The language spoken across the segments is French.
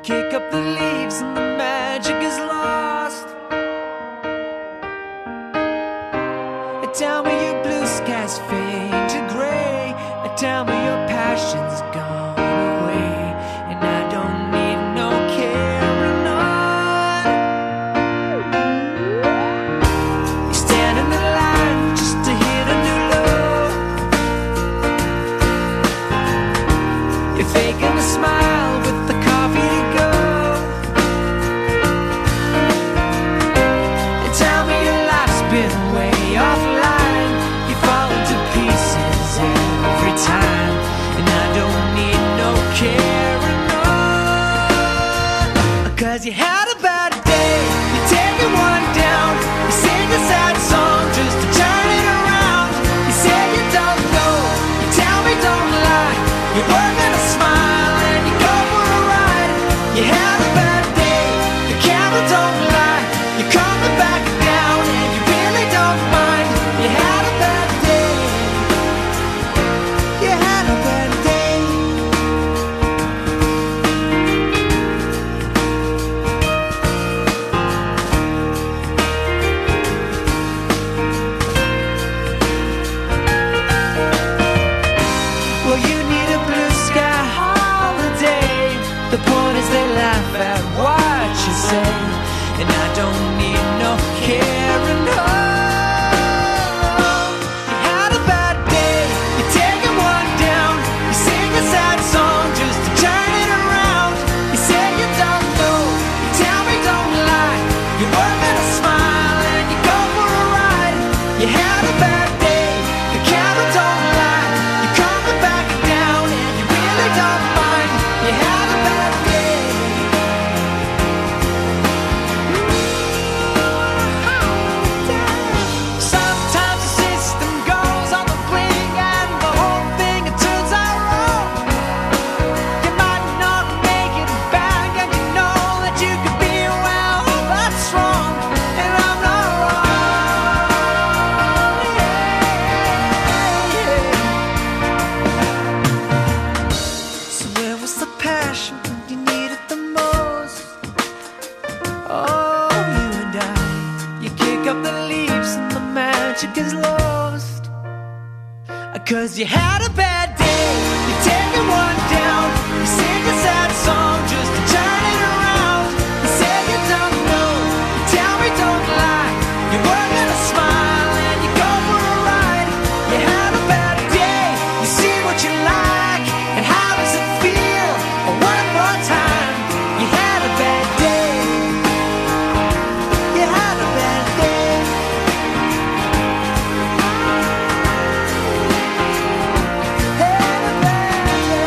kick up the leaves and the magic is lost. Tell me your blue skies fade to gray. Tell me your passion's gone away, and I don't need no carrying on. You stand in the line just to hit a new low. You're faking a smile with the coffee to go. And tell me your life's been way offline. You fall into pieces every time, and I don't need no carrying on. Cause you had a bad day, you take it one down. You sing a sad song just to turn it around. You say you don't know, you tell me don't lie. You're working a smile and you go for a ride. You had a bad day, the camera don't lie. You're coming back down and you really don't mind. You had a bad day, you had a bad day. Well, you need a blue sky holiday. The point is they laugh at what you say, and I don't need no carrying on. You had a bad day, you're taking one down. You sing a sad song just to turn it around. You say you don't know, you tell me don't lie. You're working a smile and you go for a ride. You had a bad day, the camera don't lie. You're coming back down and you really don't mind. You had a bad day. Sometimes the system goes on the blink and the whole thing it turns out wrong. You might not make it back and you know that you could be well, that's wrong, and I'm not wrong. So where was the passion when you needed the most? Oh, you and I, you kick up the leaves and the magic is lost. Cause you had a bad day, you're taking one down. You sing a sad song just to turn it around. You say you don't know, you tell me don't lie. You're working a smile and you go for a ride. You had a bad day, you see what you like, and how does it feel? One more time, you had a bad day. You had a bad day. Had a bad day.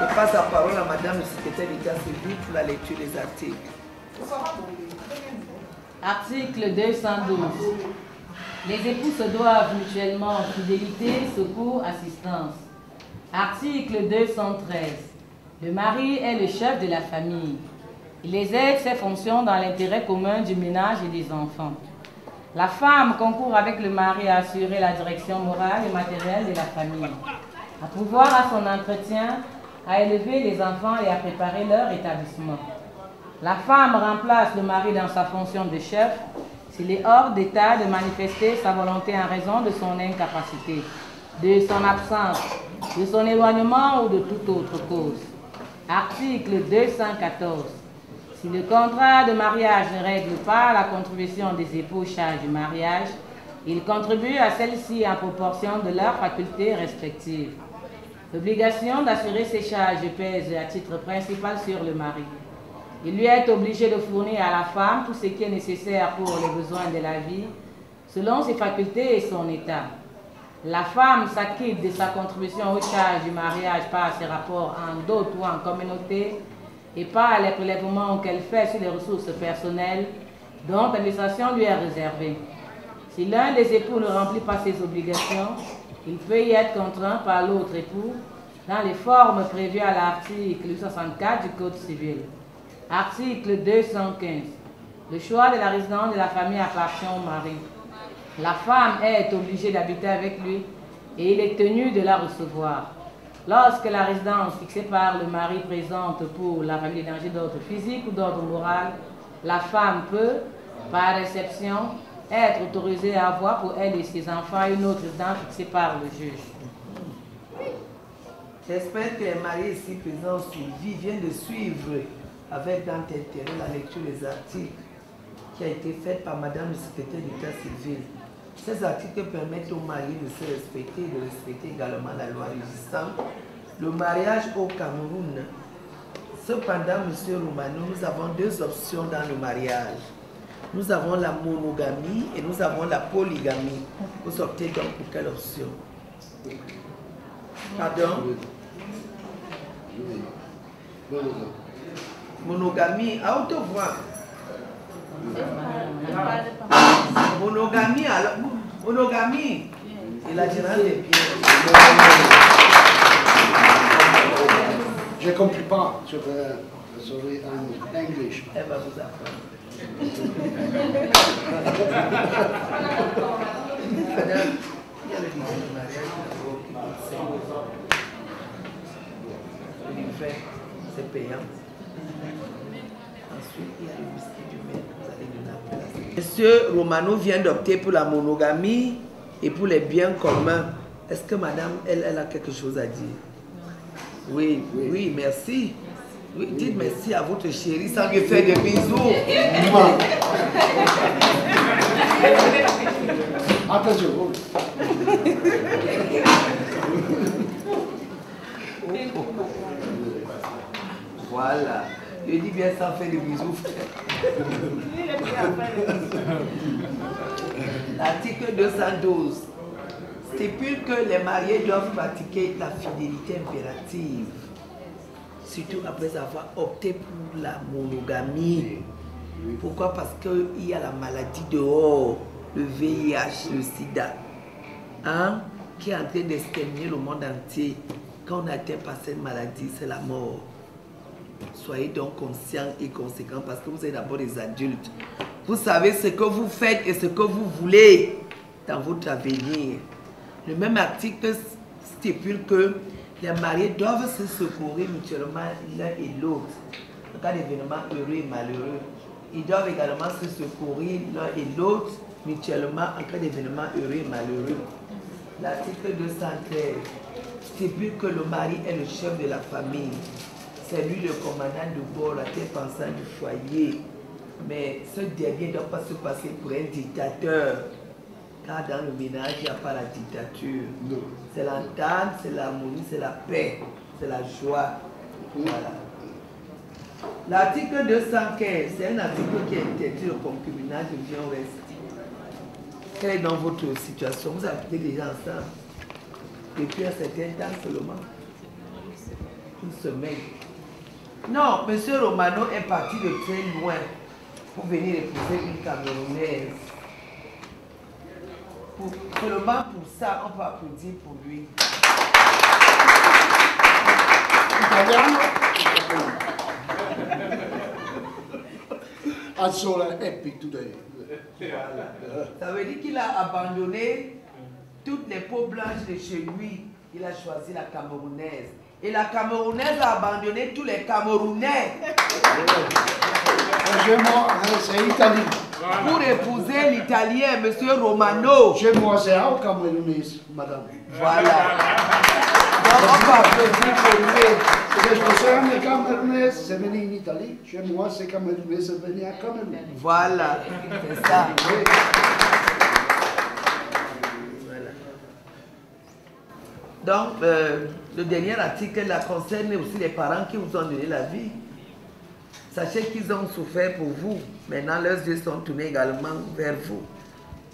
Je passe la parole à Madame le secrétaire d'État civil pour la lecture des articles. Article 212. Les époux se doivent mutuellement fidélité, secours, assistance. Article 213. Le mari est le chef de la famille. Il exerce ses fonctions dans l'intérêt commun du ménage et des enfants. La femme concourt avec le mari à assurer la direction morale et matérielle de la famille, à pourvoir à son entretien, à élever les enfants et à préparer leur établissement. La femme remplace le mari dans sa fonction de chef s'il est hors d'état de manifester sa volonté en raison de son incapacité, de son absence, de son éloignement ou de toute autre cause. Article 214. Si le contrat de mariage ne règle pas la contribution des époux aux charges du mariage, ils contribuent à celle-ci en proportion de leurs facultés respectives. L'obligation d'assurer ces charges pèse à titre principal sur le mari. Il lui est obligé de fournir à la femme tout ce qui est nécessaire pour les besoins de la vie, selon ses facultés et son état. La femme s'acquitte de sa contribution aux charges du mariage par ses rapports en dot ou en communauté et par les prélèvements qu'elle fait sur les ressources personnelles dont l'administration lui est réservée. Si l'un des époux ne remplit pas ses obligations, il peut y être contraint par l'autre époux dans les formes prévues à l'article 64 du Code civil. Article 215. Le choix de la résidence de la famille appartient au mari. La femme est obligée d'habiter avec lui et il est tenu de la recevoir. Lorsque la résidence fixée par le mari présente pour la famille des dangers d'ordre physique ou d'ordre moral, la femme peut, par exception, être autorisée à avoir pour elle et ses enfants une autre résidence fixée par le juge. J'espère que les mariés ici présents suivis viennent de suivre avec grand intérêt la lecture des articles qui a été faite par Madame le secrétaire d'État civil. Ces articles permettent aux mariés de se respecter et de respecter également la loi régissant le mariage au Cameroun. Cependant, Monsieur Romano, nous avons deux options dans le mariage. Nous avons la monogamie et nous avons la polygamie. Vous optez donc pour quelle option? Pardon? Monogamie, à haute voix. Monogamie, alors, monogamie. Et la générale des pieds. Je ne comprends pas. Je vais désolé en anglais. Elle va vous apprendre. Madame, il y a le livret de mariage qui le livret, c'est payant. Ensuite, il y a le whisky du maître, vous allez donner la place. Monsieur Romano vient d'opter pour la monogamie et pour les biens communs. Est-ce que madame, elle a quelque chose à dire? Oui, oui, merci. Oui, dites merci à votre chérie sans lui faire des bisous. Attention. Voilà. Je dis bien sans faire des bisous, frère. L'article 212 stipule que les mariés doivent pratiquer la fidélité impérative, surtout après avoir opté pour la monogamie. Pourquoi? Parce qu'il y a la maladie dehors, le VIH, le sida, hein, qui est en train d'exterminer le monde entier. Quand on atteint par cette maladie, c'est la mort. Soyez donc conscients et conséquents parce que vous êtes d'abord des adultes. Vous savez ce que vous faites et ce que vous voulez dans votre avenir. Le même article stipule que les mariés doivent se secourir mutuellement l'un et l'autre en cas d'événements heureux et malheureux. Ils doivent également se secourir l'un et l'autre mutuellement en cas d'événements heureux et malheureux. L'article 213 stipule que le mari est le chef de la famille. C'est lui le commandant de bord, la tête pensante du foyer. Mais ce dernier ne doit pas se passer pour un dictateur. Car dans le ménage, il n'y a pas la dictature. C'est l'entente, c'est l'harmonie, c'est la paix, c'est la joie. Voilà. L'article 215, c'est un article qui interdit le concubinage de bien ouest. Quelle est dans votre situation? Vous habitez déjà ensemble depuis un certain temps seulement. Une semaine. Non, M. Romano est parti de très loin pour venir épouser une Camerounaise. Seulement pour ça, on peut applaudir pour lui. I'm so happy today. Voilà. Ça veut dire qu'il a abandonné toutes les peaux blanches de chez lui. Il a choisi la Camerounaise. Et la Camerounaise a abandonné tous les Camerounais. C'est italien. Pour épouser l'Italien, M. Romano. Chez moi, c'est un Camerounais, madame. Voilà. Donc, on va applaudir pour lui. Les personnes camerounaises, c'est venu en Italie. Chez moi, c'est Camerounais, c'est venu à Cameroun. Voilà, c'est ça. Voilà. Donc, le dernier article là concerne aussi les parents qui vous ont donné la vie. Sachez qu'ils ont souffert pour vous. Maintenant, leurs yeux sont tournés également vers vous.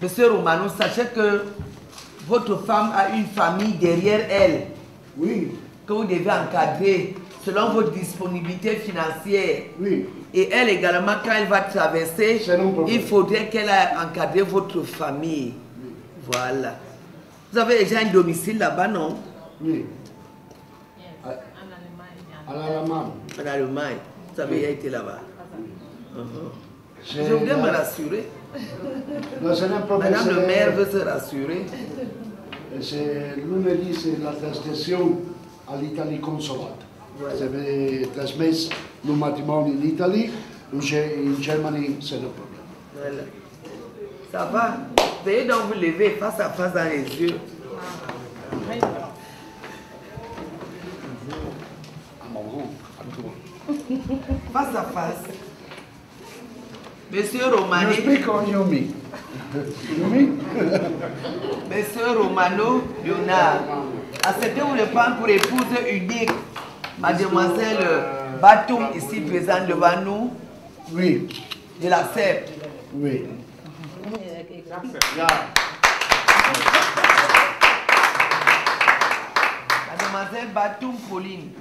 Monsieur Romano, sachez que votre femme a une famille derrière elle. Oui. Que vous devez encadrer selon votre disponibilité financière. Oui. Et elle également, quand elle va traverser, il faudrait qu'elle ait encadré votre famille. Oui. Voilà. Vous avez déjà un domicile là-bas, non? Oui. À l'Allemagne. En Allemagne. Vous avez été là-bas. Je C'est voudrais me la- rassurer. Non, c'est un Madame professeur. le maire veut se rassurer. Lui me dit c'est l'attestation à l'Italie consolate. C'est 3 mesi le matrimonio in Italie, in Germany c'est le problème. Voilà. Ça va. Veuillez donc vous lever face à face dans les yeux. Face à face. Monsieur You Romani. speak or you me? You me? Monsieur Romano Léonard, acceptez-vous de prendre pour épouse unique mademoiselle Batoum ici présente devant nous? Oui, Je l'accepte. oui. Mademoiselle Batoum Pauline,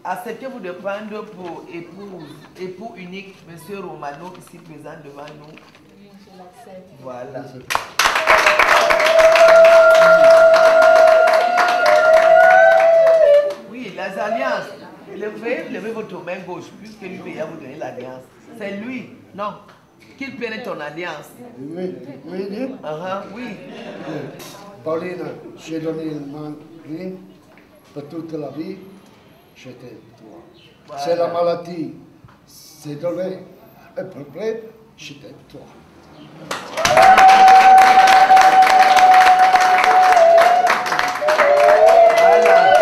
acceptez-vous de prendre pour époux unique Monsieur Romano ici présent devant nous? Oui, je l'accepte. Voilà. Oui, les alliances. Levez votre main gauche, puisque lui va vous donner l'alliance. C'est lui, non. Qu'il prenne ton alliance. Oui, oui, oui. Oui. Pauline, j'ai donné une main ring pour toute la vie, j'étais toi. Voilà. C'est la maladie, c'est donné un problème, j'étais toi. Voilà.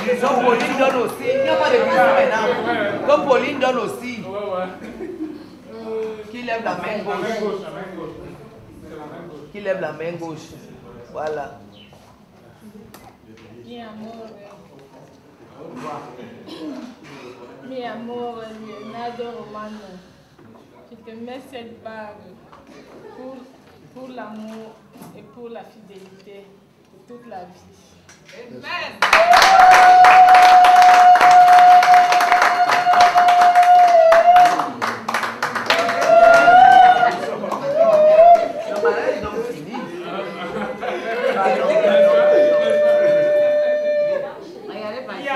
Disons, Pauline donne aussi. Il n'y a pas de bisous maintenant. Comme Pauline donne aussi. Qui lève la main gauche. Qui lève la main gauche. Voilà. Mi amor, Leonardo Romano, je te mets cette bague pour l'amour et pour la fidélité de toute la vie. Amen. Le mariage est donc fini. Regardez par ici.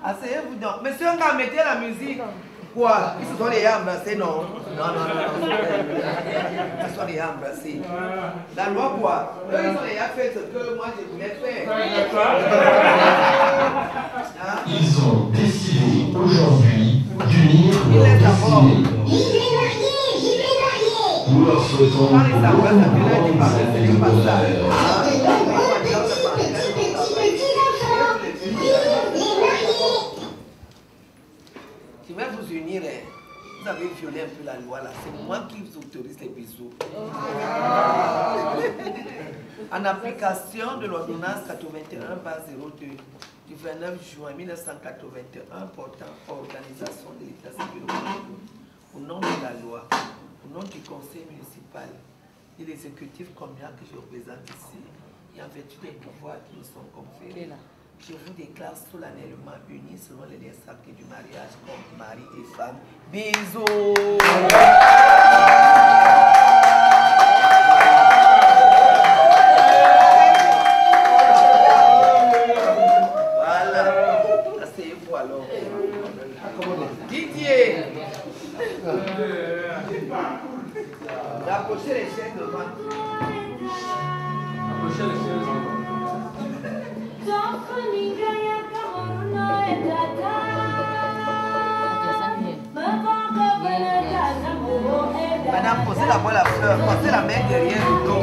Asseyez-vous donc. Monsieur Nga, mettez la musique. Quoi? Ils se sont déjà embrassés, non? Non. Ils se sont déjà embrassés. La loi, quoi? Eux, ils ont déjà fait ce que moi, je voulais faire. Hein? Ils ont décidé aujourd'hui d'unir leurs destinées. Nous leur souhaitons Quand ils s'embrassent, ça fait de du parler, ce n'est pas ça. Je vais vous unir. Vous avez violé un peu la loi là. C'est moi qui vous autorise les bisous. En application de l'ordonnance 81 par 02 du 29 juin 1981 portant organisation de l'état civil au nom de la loi, au nom du conseil municipal et de l'exécutif communal que je représente ici, et en vertu des pouvoirs qui nous sont conférés, je vous déclare solennellement unis selon les liens sacrés du mariage comme mari et femme. Bisous! Voilà. Asseyez-vous alors. Didier! Rapprochez les chaises devant. Approchez les chaises. Madame, posez d'abord la fleur, passez la main derrière le dos.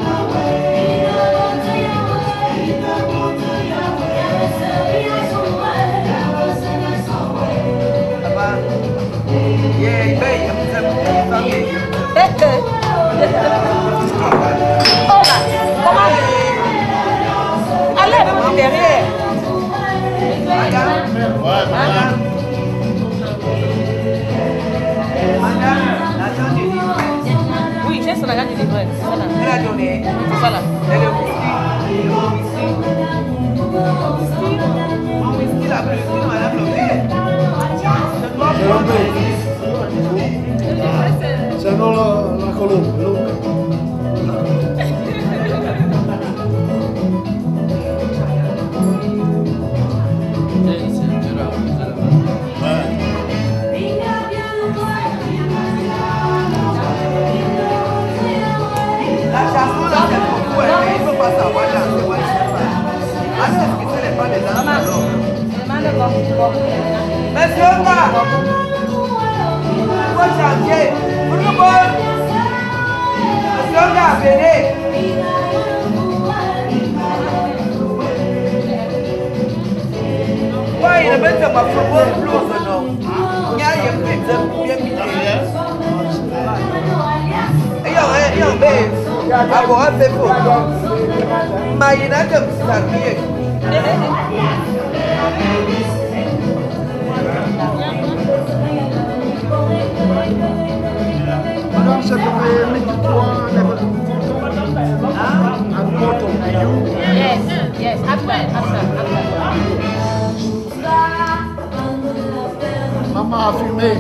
Away. l'argent du livret. Oui, j'ai son argent du livret. C'est ça là. Elle a donné. C'est ça là. Elle est au whisky, la plus, madame Lopé. C'est non la colombe. La chanson là, c'est pour vous, mais il ne faut pas savoir danser, moi je sais pas. Ah non, est-ce que ce n'est pas des danses alors? Monsieur Oka, il faut chanter. Pour le bon. Monsieur Oka, venez. Ouais, il a même pas football blues, non? Il y a un peu de bien mis. Yo, babe, agora você for. Imagina que eu sabia. Madame, c'est pour les Yes, after. Maman a filmé.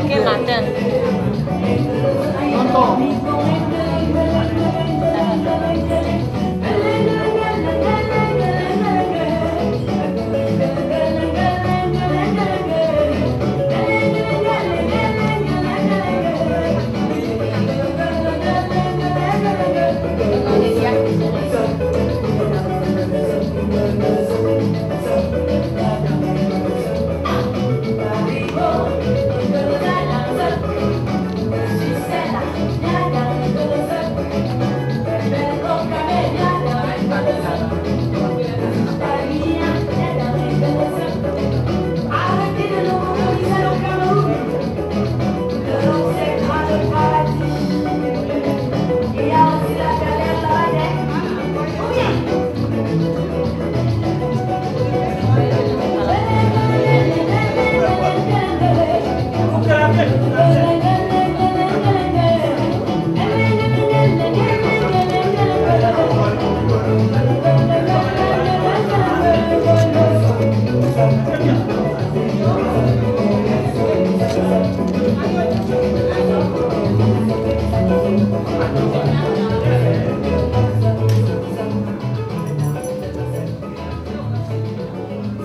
Quel matin?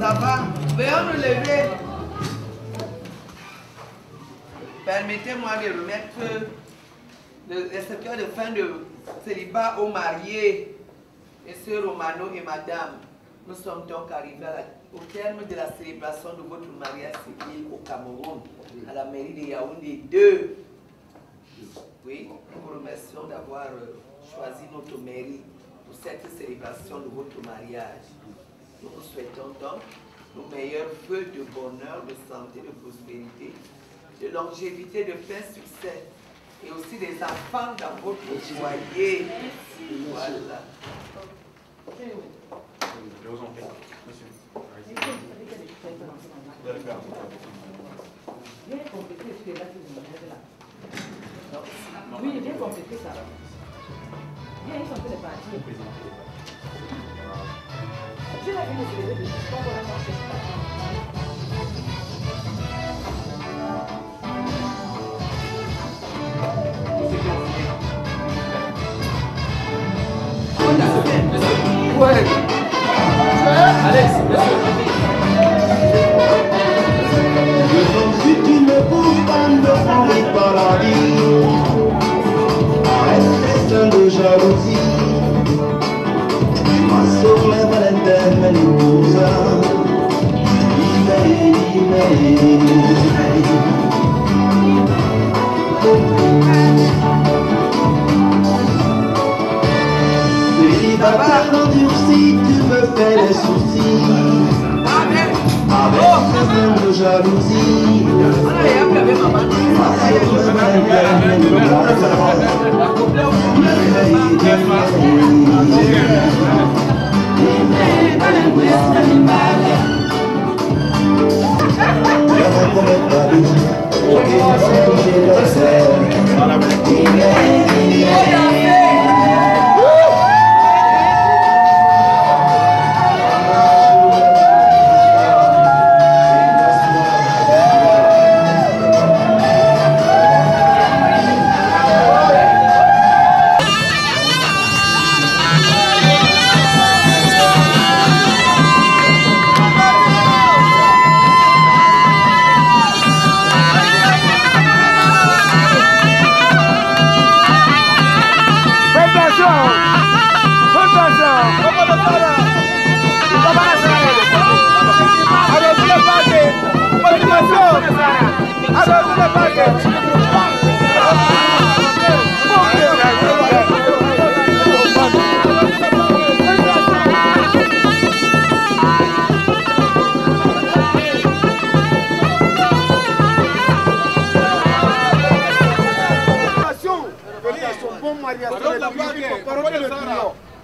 Ça va? Veuillons nous lever. Permettez-moi de remettre le récepteur de fin de célibat aux mariés, messieurs Romano et madame. Nous sommes donc arrivés au terme de la célébration de votre mariage civil au Cameroun, à la mairie de Yaoundé 2. Oui, nous vous remercions d'avoir choisi notre mairie pour cette célébration de votre mariage. Nous vous souhaitons donc nos meilleurs vœux de bonheur, de santé, de prospérité, de longévité, de plein succès et aussi des enfants dans votre foyer. Voilà. Je vous en prie, monsieur. Viens compléter ce que là, tu me là. Oui, viens compléter ça. Viens, ils sont tous les partis. Tu l'as vu le CV de ce qu'on va faire. Ouais. Alex, Si tu ne bouges pas, ne prends pas la vie. Arrête les seins de jalousie. Tu m'as sauvé Valentin, mais nous célibataire endurci, tu me fais les soucis. Avec tes seins de jalousie.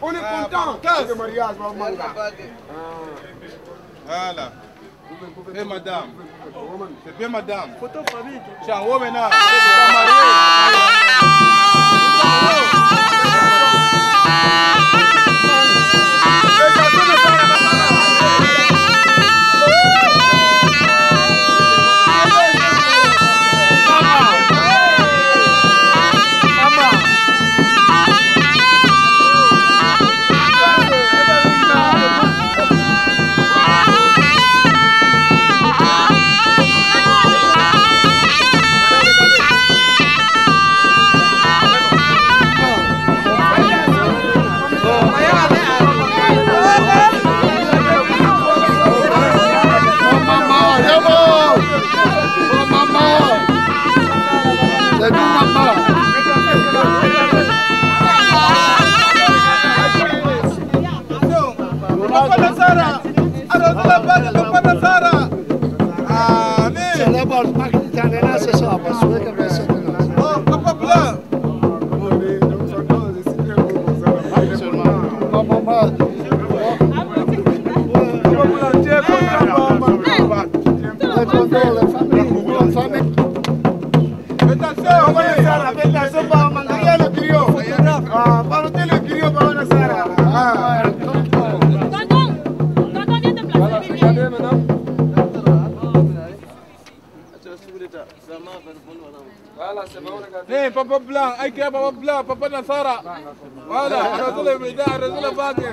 On est content que le mariage va manga. Voilà. Et madame. C'est bien madame. Photo famille. C'est un homme maintenant. C'est marié. Hey, Papa Blanc, aïe, Papa Blanc, Papa Nassara. Voilà, arrêtez les médias, arrêtez les vagues.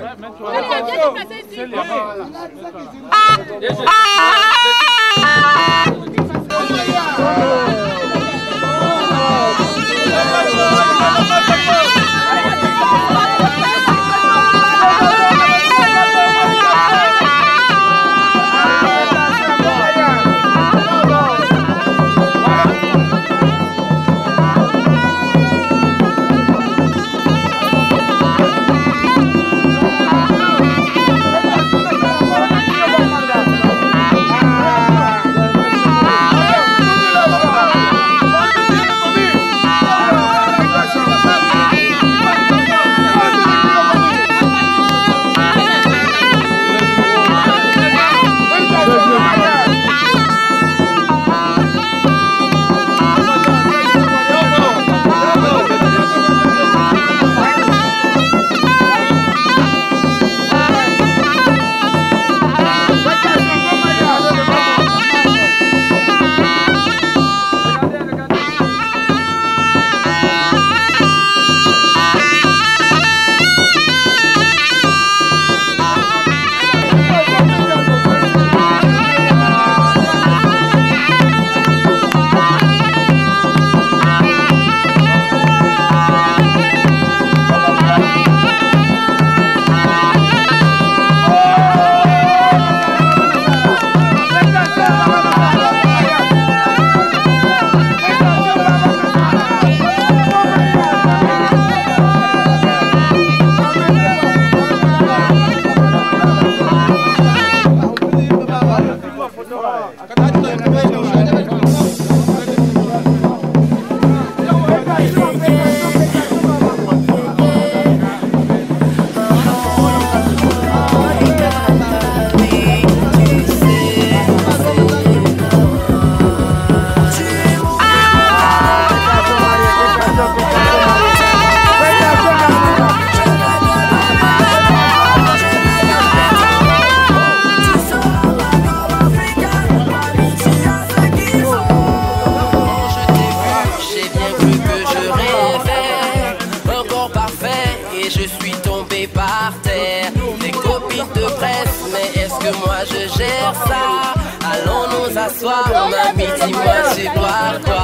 faire ça. Allons nous asseoir, mamie, dis-moi c'est quoi,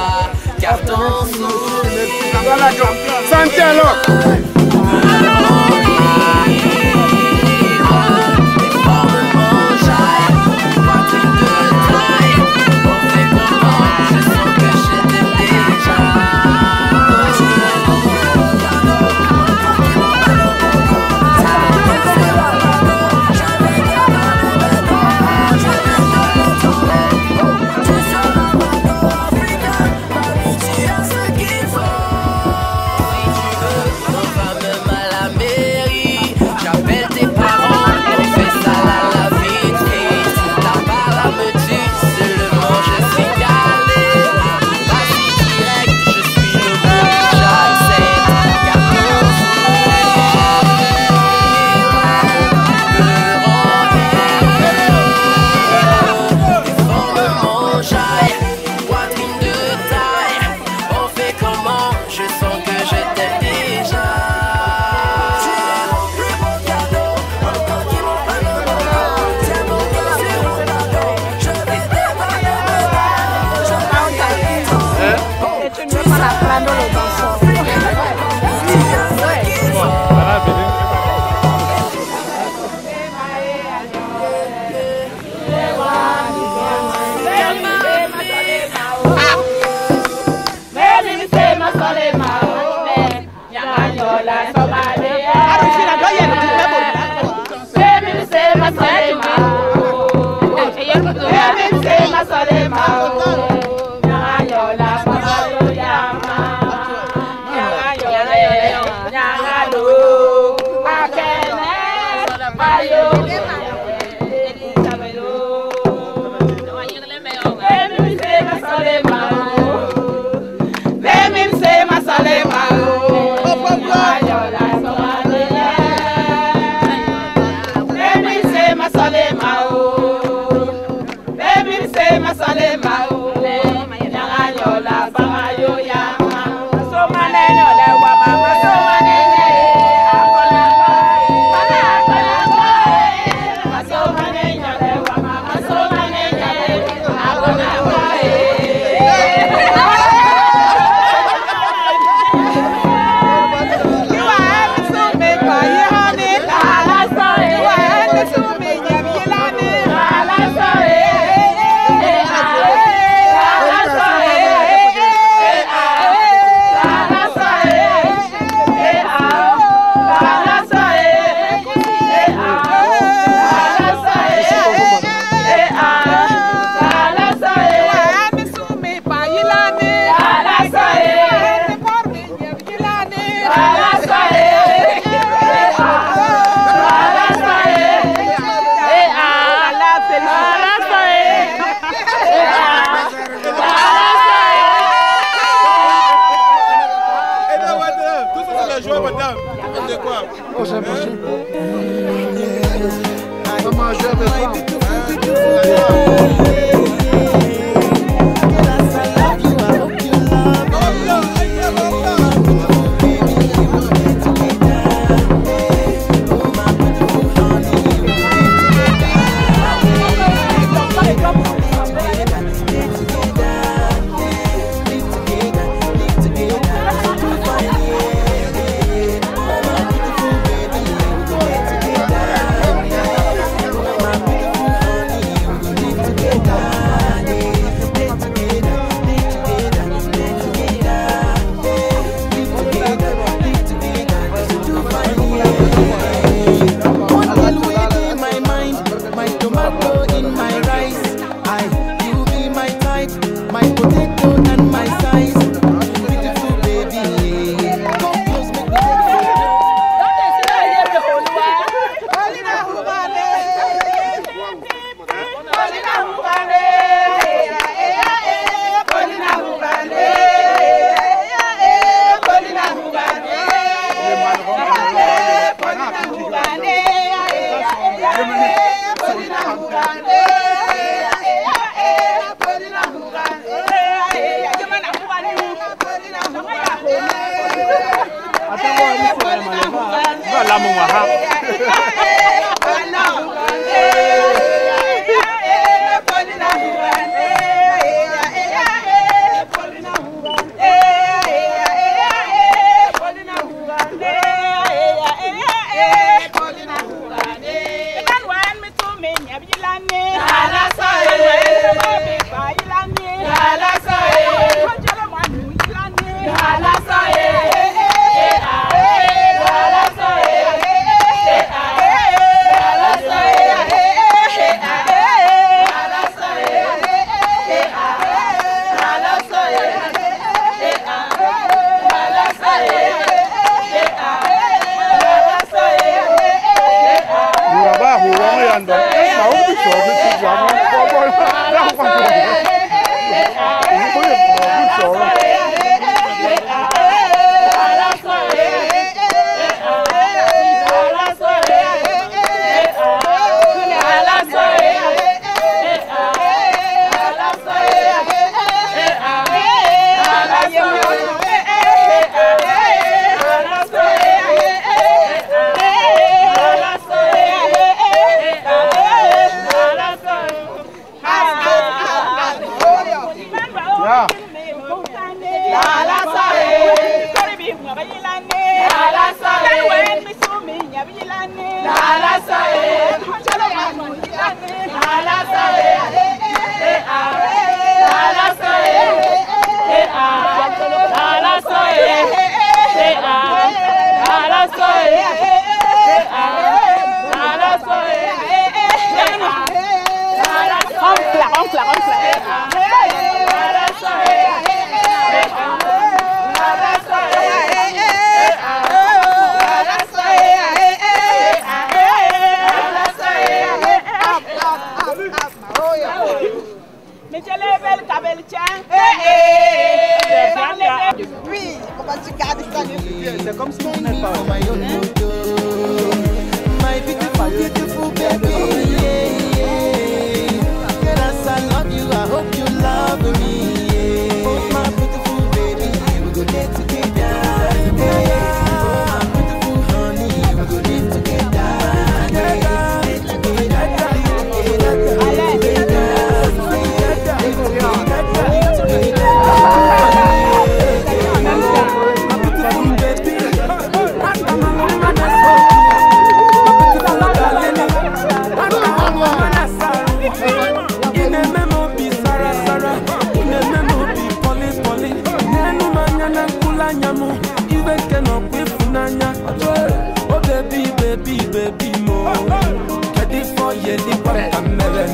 car ton sourire. Santé alors. C'est comme si on n'est pas. My beautiful baby, yes, I love you, I hope you love me. Oh my beautiful baby, we go live together. Oh my beautiful honey, we go live together. Oh baby, baby, baby, mo. Get it for you, the papa mele.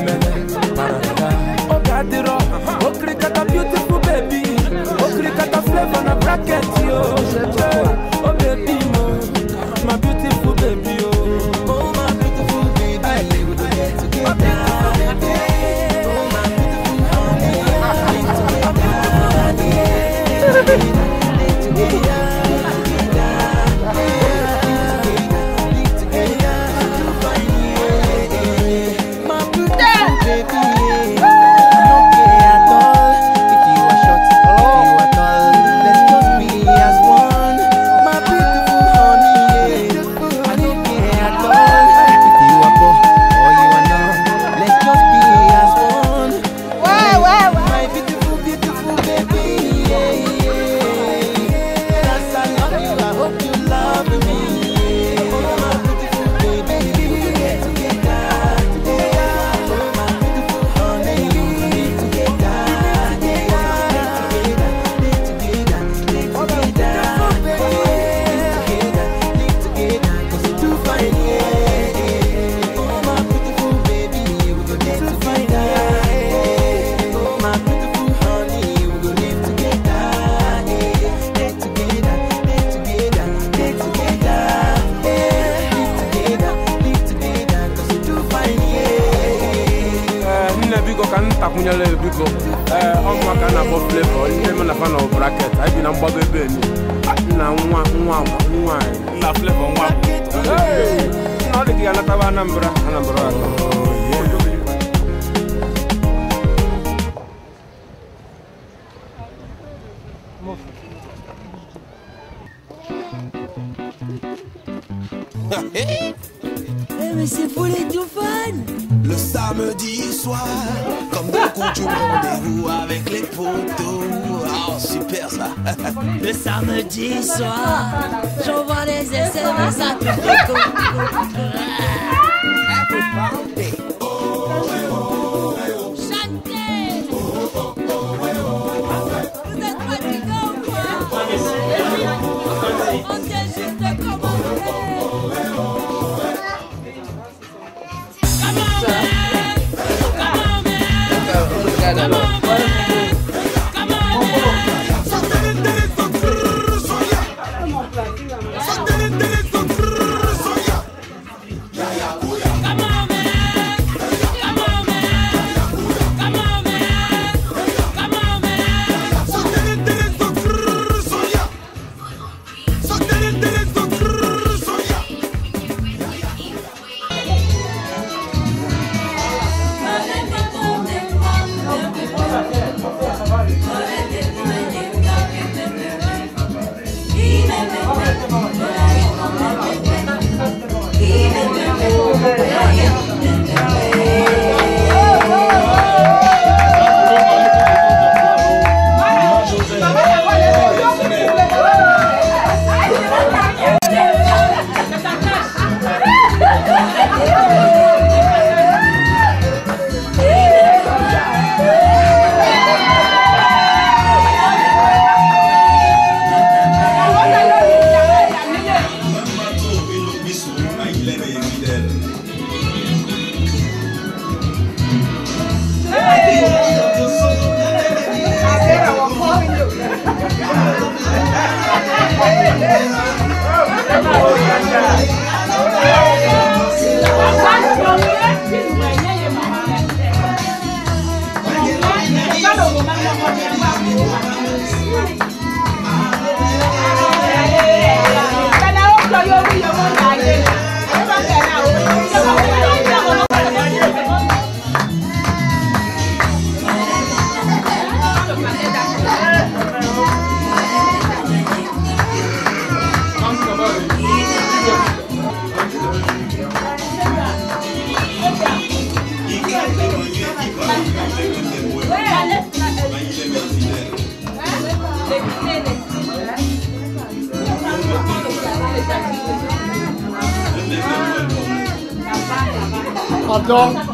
Oh God, the rock. Oh cricket, a beautiful baby. Oh cricket, a flavor na bracket, yo. Oh baby, mo, my beautiful baby, oh. Oh my beautiful baby, we go get together. Oh my beautiful honey, Mais c'est pour les tout fun. Le samedi soir, comme de coutume, rendez-vous avec les potos. Oh, super ça. Le samedi soir, j'envoie des SMS à tous les cocos. Chantez. Vous êtes fatigués ou quoi? On vient juste de commencer. Yeah. Pardon.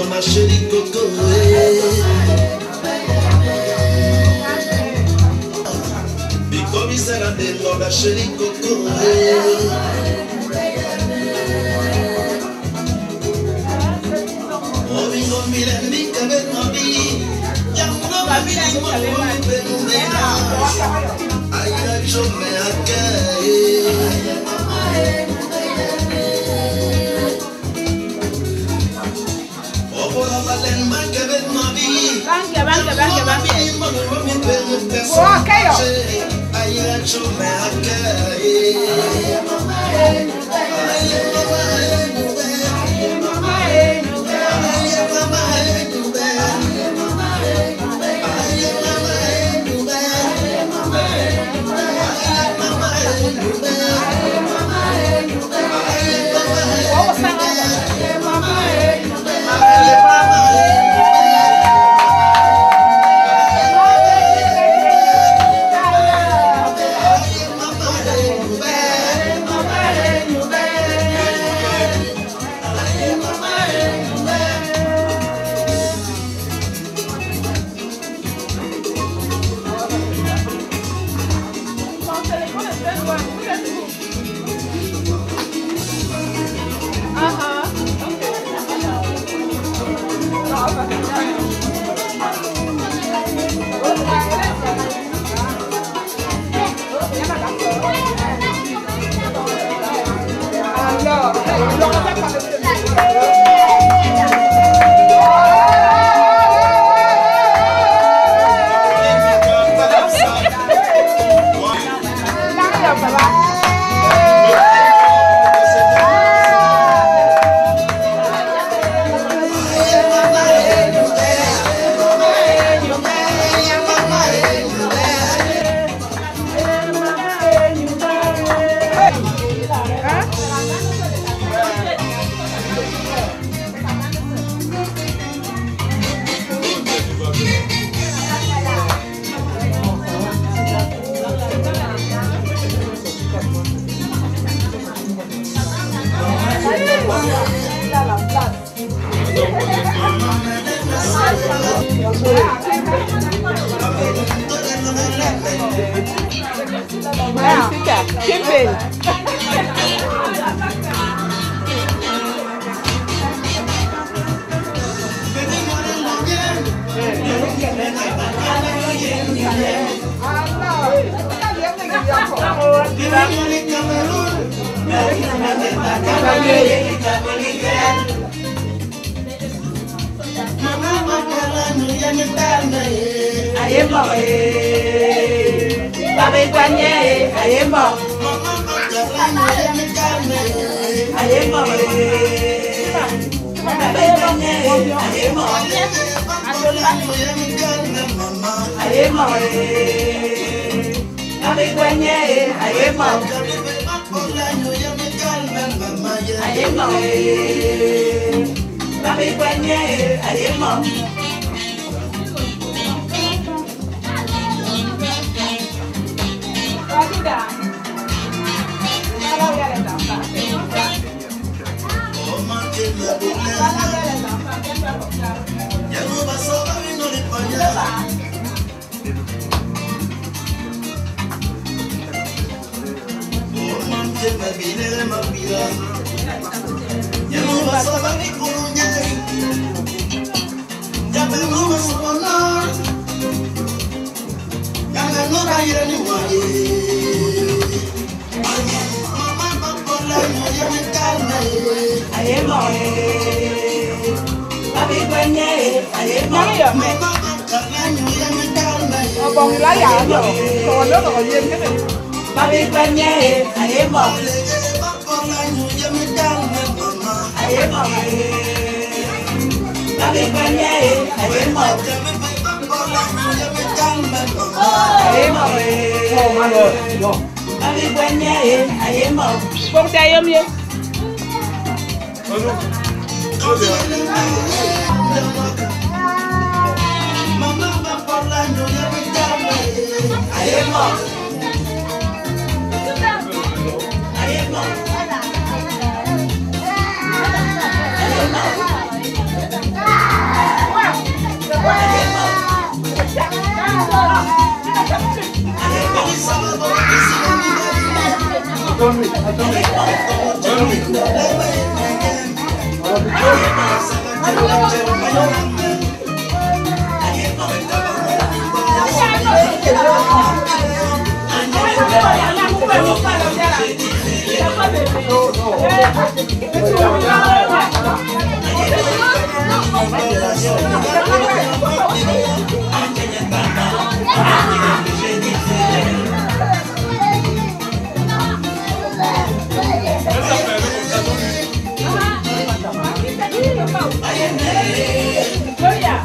Ma chérie Coco, Bikomi Salade, ma chérie Coco. Ovingo Mileni, Kabet Nabi, Yamuno Babi, Aïra Jome Akaye. Còn lá gạo rồi, còn nó còn riêng cái này. Ba biết quen nhé, em một. Em một. Ba biết quen nhé, em một. Em một. Ba biết quen nhé, em một. Con trai em gì?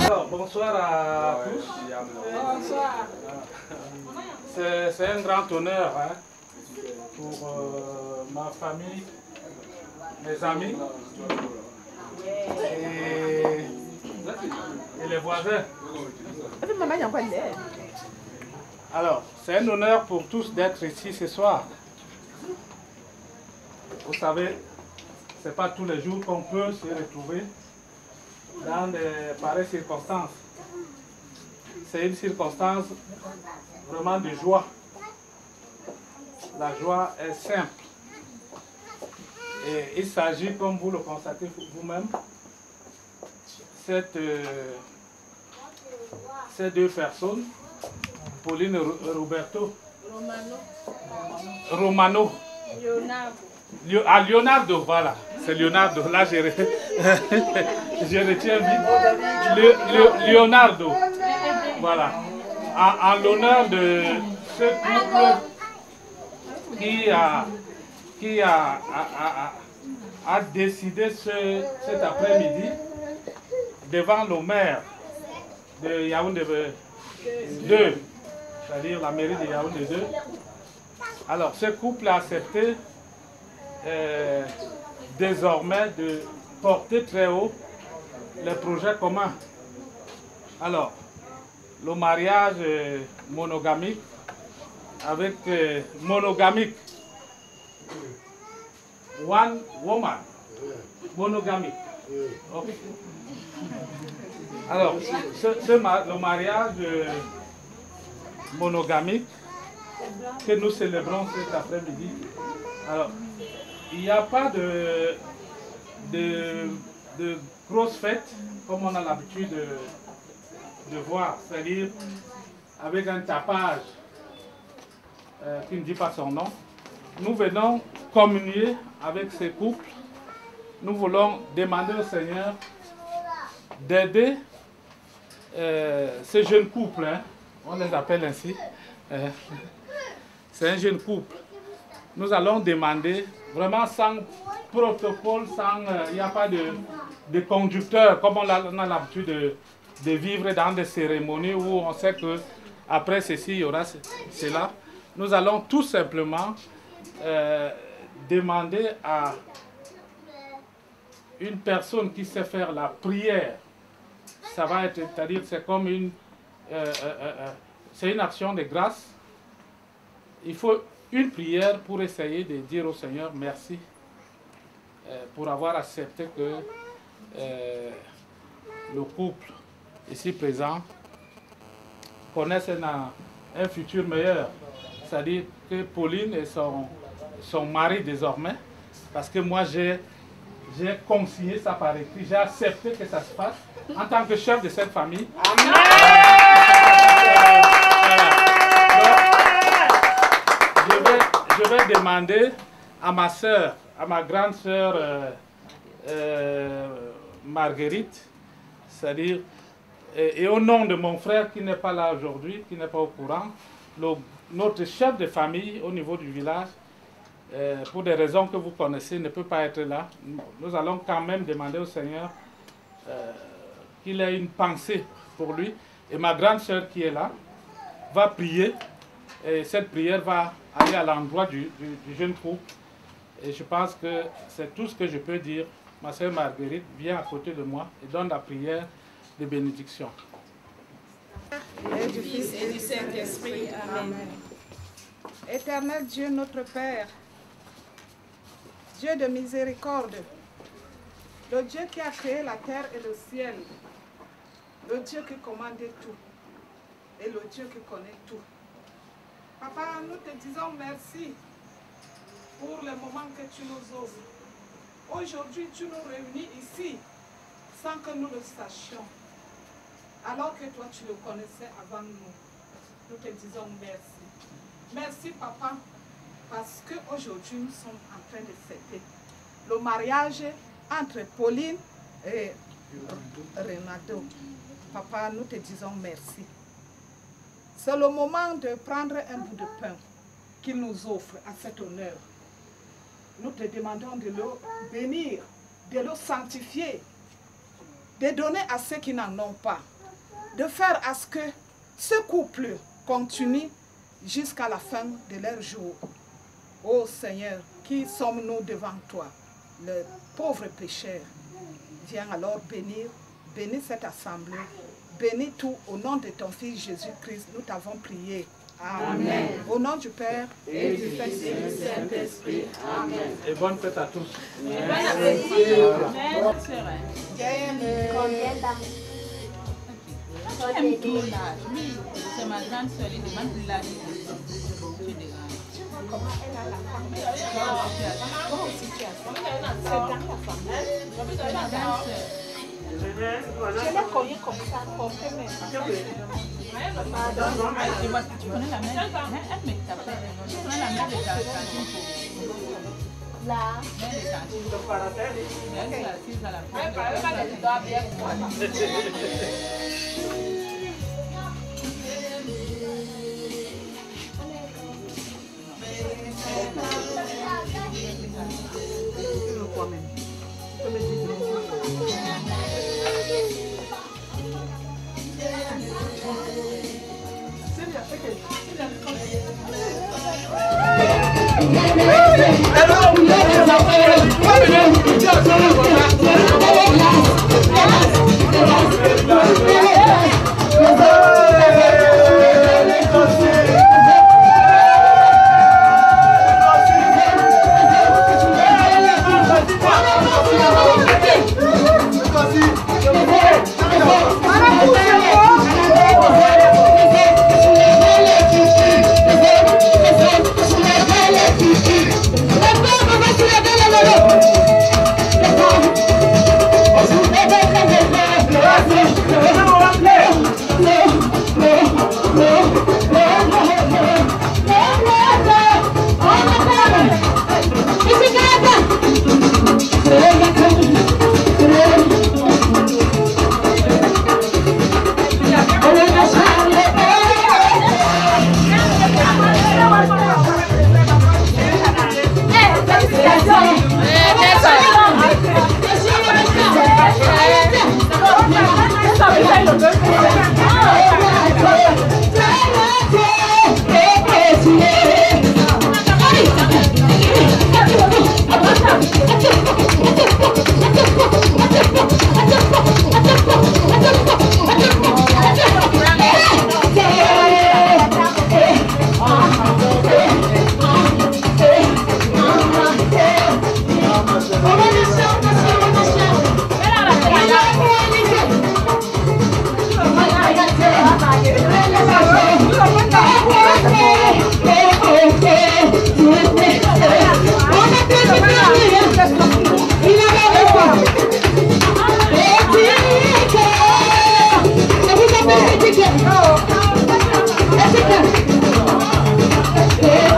Alors, bonsoir à tous. Bonsoir. C'est un grand honneur hein, pour ma famille, mes amis et les voisins. Alors, c'est un honneur pour tous d'être ici ce soir. Vous savez, ce n'est pas tous les jours qu'on peut se retrouver dans de pareilles circonstances. C'est une circonstance vraiment de joie. La joie est simple. Et il s'agit, comme vous le constatez vous-même, ces deux personnes, Pauline et Roberto, Romano. Leonardo, voilà, c'est Leonardo, là je retiens vite, Leonardo, voilà, en l'honneur de ce couple qui a décidé cet après-midi devant le maire de Yaoundé 2, c'est-à-dire la mairie de Yaoundé 2. Alors, ce couple a accepté désormais de porter très haut les projets communs. Alors, le mariage monogamique avec monogamique, one woman, monogamique. Okay. Alors, le mariage monogamique que nous célébrons cet après-midi, alors, il n'y a pas de grosses fêtes comme on a l'habitude de voir, c'est-à-dire avec un tapage qui ne dit pas son nom. Nous venons communier avec ces couples. Nous voulons demander au Seigneur d'aider ces jeunes couples, hein, on les appelle ainsi. C'est un jeune couple. Nous allons demander, vraiment sans protocole, il n'y a pas de conducteur, comme on a l'habitude de vivre dans des cérémonies où on sait qu'après ceci, il y aura cela. nous allons tout simplement demander à une personne qui sait faire la prière. Ça va être, c'est-à-dire, c'est comme c'est une action de grâce. Il faut une prière pour essayer de dire au Seigneur merci pour avoir accepté que le couple ici présent connaisse un futur meilleur. C'est-à-dire que Pauline et son mari désormais, parce que moi j'ai consigné ça par écrit, j'ai accepté que ça se fasse en tant que chef de cette famille. Amen. Je vais demander à ma soeur, à ma grande soeur Marguerite, c'est-à-dire, et au nom de mon frère qui n'est pas là aujourd'hui, qui n'est pas au courant, notre chef de famille au niveau du village, pour des raisons que vous connaissez, ne peut pas être là. Nous allons quand même demander au Seigneur qu'il ait une pensée pour lui. Et ma grande soeur qui est là va prier. Et cette prière va aller à l'endroit du jeune couple. Et je pense que c'est tout ce que je peux dire. Ma soeur Marguerite vient à côté de moi et donne la prière de bénédiction. Et du Fils et du Saint-Esprit. Amen. Éternel Dieu, notre Père, Dieu de miséricorde, le Dieu qui a créé la terre et le ciel, le Dieu qui commande tout et le Dieu qui connaît tout. Papa, nous te disons merci pour le moment que tu nous offres. Aujourd'hui, tu nous réunis ici sans que nous le sachions, alors que toi tu le connaissais avant nous. Nous te disons merci. Merci Papa, parce qu'aujourd'hui nous sommes en train de fêter le mariage entre Pauline et Renato. Papa, nous te disons merci. C'est le moment de prendre un bout de pain qu'il nous offre à cet honneur. Nous te demandons de le bénir, de le sanctifier, de donner à ceux qui n'en ont pas, de faire à ce que ce couple continue jusqu'à la fin de leur jour. Ô Seigneur, qui sommes-nous devant toi, le pauvre pécheur? Viens alors bénis cette assemblée, bénis tout au nom de ton Fils Jésus-Christ, nous t'avons prié. Amen. Au nom du Père et du Fils et du Saint-Esprit. Amen. Et bonne fête à tous. Merci. C'est ma grande soeur, elle demande la comment elle a la famille. C'est dans la famille. Je l'ai connue comme ça, comme tu connais la mère, elle me tapait. Tu connais la mère de ta cantine. Là. Elle est assise à la Let's go!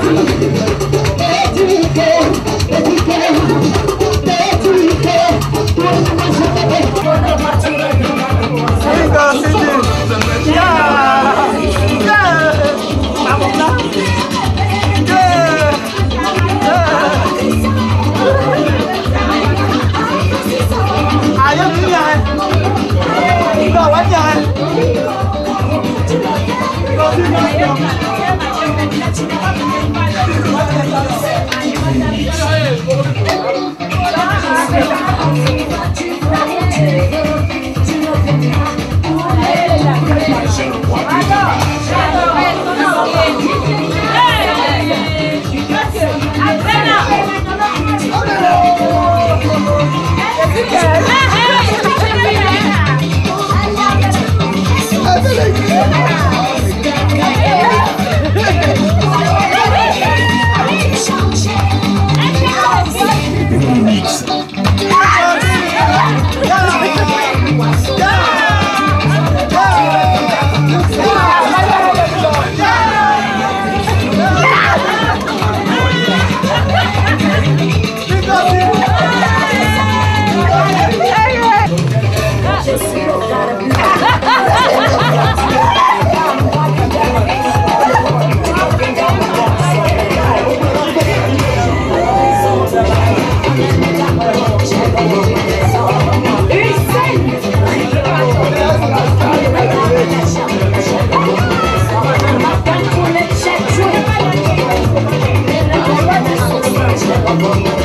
Thank you.